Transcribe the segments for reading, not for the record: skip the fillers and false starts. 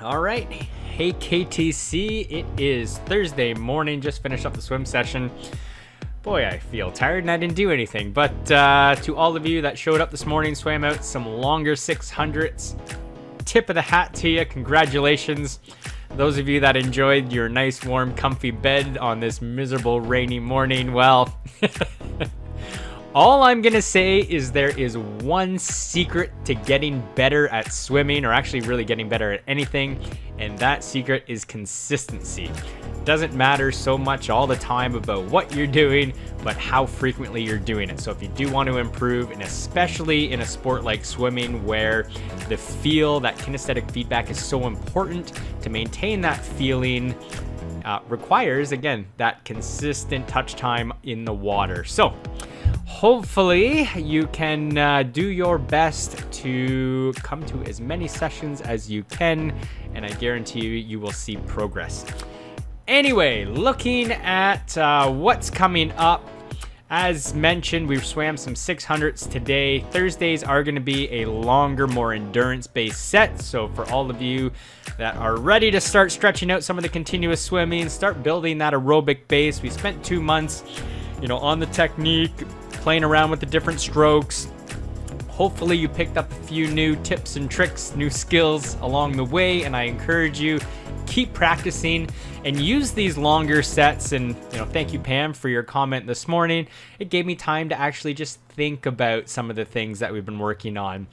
All right. Hey, KTC. It is Thursday morning. Just finished up the swim session. Boy, I feel tired and I didn't do anything. But to all of you that showed up this morning, swam out some longer 600s, tip of the hat to you. Congratulations. Those of you that enjoyed your nice, warm, comfy bed on this miserable, rainy morning, well... All I'm going to say is there is one secret to getting better at swimming, or actually really getting better at anything, and that secret is consistency. It doesn't matter so much all the time about what you're doing, but how frequently you're doing it. So if you do want to improve, and especially in a sport like swimming where the feel, that kinesthetic feedback is so important, to maintain that feeling requires, again, that consistent touch time in the water. So hopefully you can do your best to come to as many sessions as you can, and I guarantee you will see progress. Anyway, looking at what's coming up, as mentioned, we swam some 600s today. Thursdays are going to be a longer, more endurance-based set. So for all of you that are ready to start stretching out some of the continuous swimming, start building that aerobic base. We spent 2 months, on the technique, playing around with the different strokes. Hopefully you picked up a few new tips and tricks, new skills along the way, and I encourage you, keep practicing and use these longer sets. And thank you, Pam, for your comment this morning. It gave me time to actually just think about some of the things that we've been working on.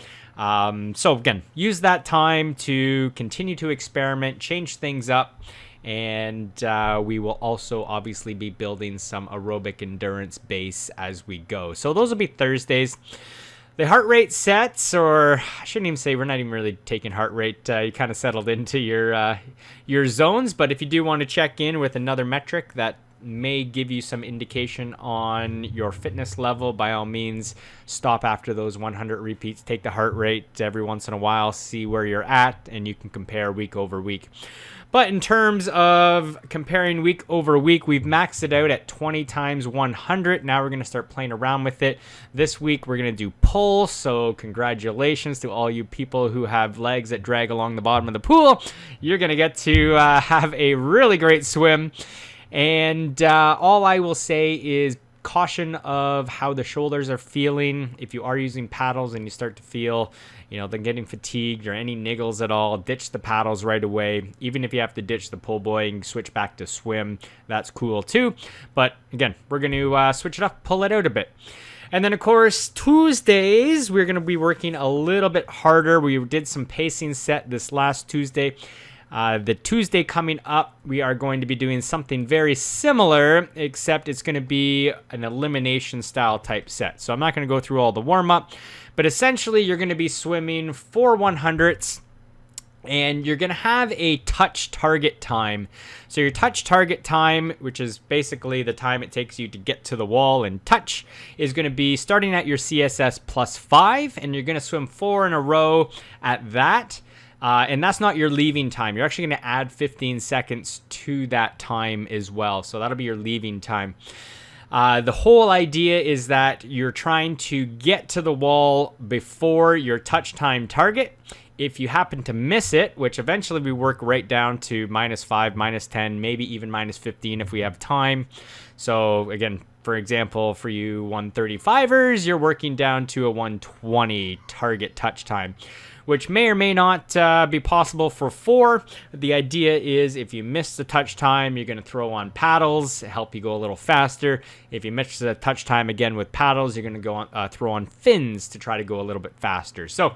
So again, use that time to continue to experiment, change things up, and we will also obviously be building some aerobic endurance base as we go. So those will be Thursdays. The heart rate sets, or I shouldn't even say, we're not even really taking heart rate. You kind of settled into your zones, but if you do want to check in with another metric that may give you some indication on your fitness level, by all means, stop after those 100 repeats, take the heart rate every once in a while, see where you're at, and you can compare week over week. But in terms of comparing week over week, we've maxed it out at 20 times 100. Now we're going to start playing around with it. This week we're going to do pull, so congratulations to all you people who have legs that drag along the bottom of the pool. You're going to get to have a really great swim. And all I will say is caution of how the shoulders are feeling. If you are using paddles and you start to feel, them getting fatigued or any niggles at all, ditch the paddles right away. Even if you have to ditch the pull buoy and switch back to swim, that's cool too. But again, we're going to switch it up, pull it out a bit. And then, of course, Tuesdays, we're going to be working a little bit harder. We did some pacing set this last Tuesday. The Tuesday coming up, we are going to be doing something very similar, except it's going to be an elimination style type set. So I'm not going to go through all the warm-up, but essentially you're going to be swimming 4 100s, and you're going to have a touch target time. So your touch target time, which is basically the time it takes you to get to the wall and touch, is going to be starting at your CSS +5, and you're going to swim 4 in a row at that. And that's not your leaving time. You're actually going to add 15 seconds to that time as well. So that'll be your leaving time. The whole idea is that you're trying to get to the wall before your touch time target. If you happen to miss it, which eventually we work right down to -5, -10, maybe even -15 if we have time. So again, for example, for you 135ers, you're working down to a 120 target touch time, which may or may not be possible for 4. The idea is if you miss the touch time, you're going to throw on paddles, help you go a little faster. If you miss the touch time again with paddles, you're going to go on, throw on fins to try to go a little bit faster. So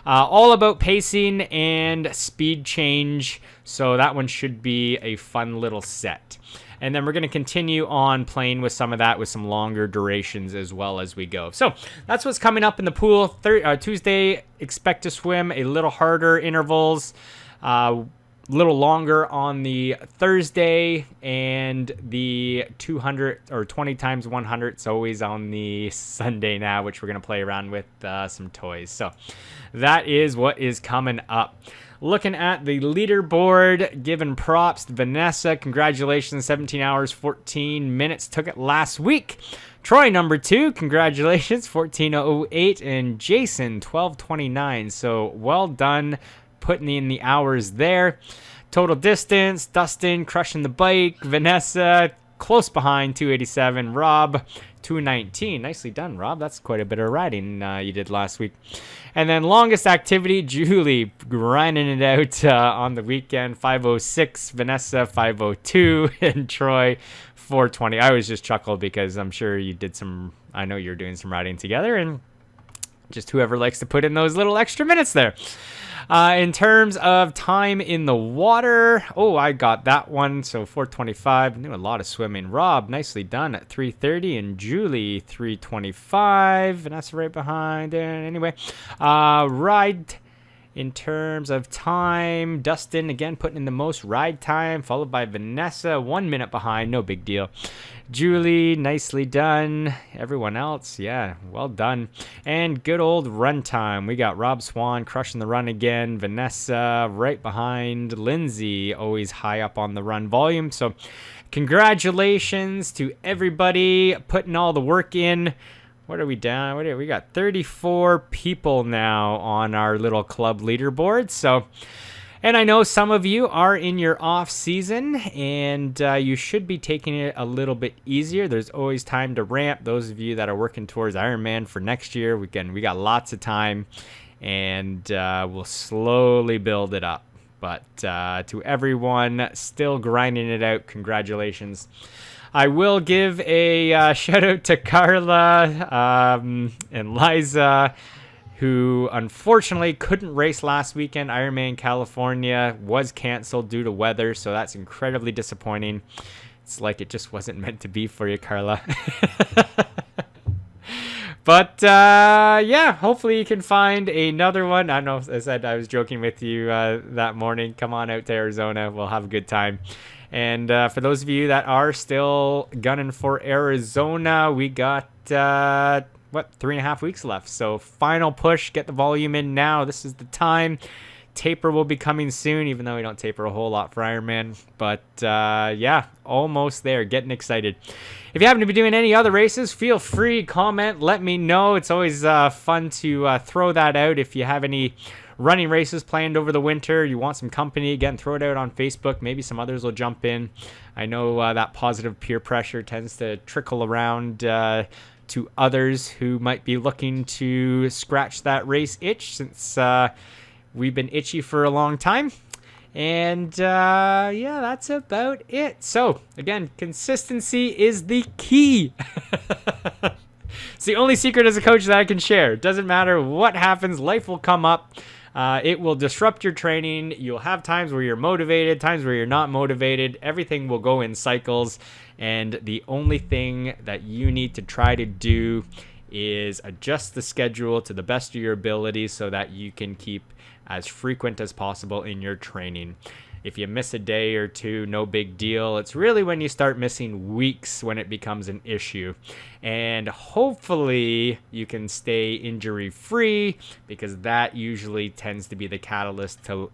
all about pacing and speed change. So that one should be a fun little set. And then we're going to continue on playing with some of that with some longer durations as well as we go. So that's what's coming up in the pool. Tuesday, expect to swim a little harder intervals, little longer on the Thursday, and the 200 or 20 times 100 is always on the Sunday now, which we're going to play around with some toys. So that is what is coming up. Looking at the leaderboard, giving props to Vanessa. Congratulations, 17 hours, 14 minutes. Took it last week. Troy, number 2. Congratulations, 14:08. And Jason, 12:29. So well done putting in the hours there. Total distance, Dustin crushing the bike. Vanessa close behind, 287. Rob, 219. Nicely done, Rob. That's quite a bit of riding you did last week. And then longest activity, Julie grinding it out on the weekend, 506. Vanessa, 502. And Troy, 420. I always just chuckled because I'm sure you did some, I know you're doing some riding together, and just whoever likes to put in those little extra minutes there. In terms of time in the water, I got that one. So 425, knew a lot of swimming. Rob, nicely done at 330, and Julie, 325. Vanessa right behind. And anyway, ride in terms of time, Dustin again putting in the most ride time, followed by Vanessa, 1 minute behind, no big deal. Julie, nicely done. Everyone else, yeah, well done. And good old run time. We got Rob Swan crushing the run again. Vanessa right behind. Lindsay, always high up on the run volume. So congratulations to everybody putting all the work in. What are we down? We got 34 people now on our little club leaderboard. So, and I know some of you are in your off season, and you should be taking it a little bit easier. There's always time to ramp. Those of you that are working towards Ironman for next year, we got lots of time, and we'll slowly build it up. But to everyone still grinding it out, congratulations. I will give a shout out to Carla and Liza, who unfortunately couldn't race last weekend. Ironman California was canceled due to weather, so that's incredibly disappointing. It's like it just wasn't meant to be for you, Carla. But yeah, hopefully you can find another one. I know I said I was joking with you that morning. Come on out to Arizona. We'll have a good time. And for those of you that are still gunning for Arizona, we got, 3.5 weeks left. So final push, get the volume in now. This is the time. Taper will be coming soon, even though we don't taper a whole lot for Ironman. But yeah, almost there. Getting excited. If you happen to be doing any other races, feel free, comment, let me know. It's always fun to throw that out. If you have any running races planned over the winter, you want some company, again, throw it out on Facebook. Maybe some others will jump in. I know that positive peer pressure tends to trickle around to others who might be looking to scratch that race itch, since we've been itchy for a long time. And yeah, that's about it. So again, consistency is the key. It's the only secret as a coach that I can share. It doesn't matter what happens, life will come up. It will disrupt your training. You'll have times where you're motivated, times where you're not motivated. Everything will go in cycles. And the only thing that you need to try to do is adjust the schedule to the best of your ability so that you can keep as frequent as possible in your training. If you miss a day or two, no big deal. It's really when you start missing weeks when it becomes an issue. And hopefully you can stay injury free, because that usually tends to be the catalyst to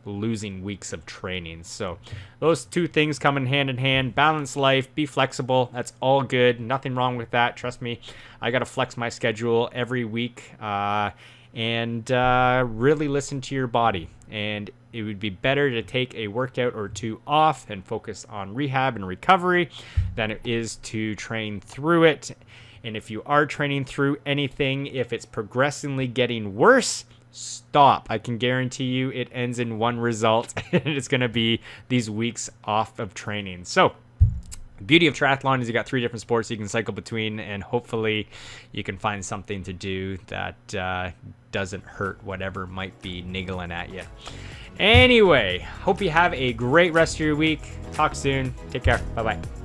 losing weeks of training. So those two things come in hand. Balance life, be flexible. That's all good. Nothing wrong with that. Trust me, I got to flex my schedule every week and really listen to your body. And it would be better to take a workout or two off and focus on rehab and recovery than it is to train through it. And if you are training through anything, if it's progressively getting worse, stop. I can guarantee you it ends in one result, and it's going to be these weeks off of training. So the beauty of triathlon is you got 3 different sports you can cycle between, and hopefully you can find something to do that doesn't hurt whatever might be niggling at you. Anyway, hope you have a great rest of your week. Talk soon. Take care. Bye-bye.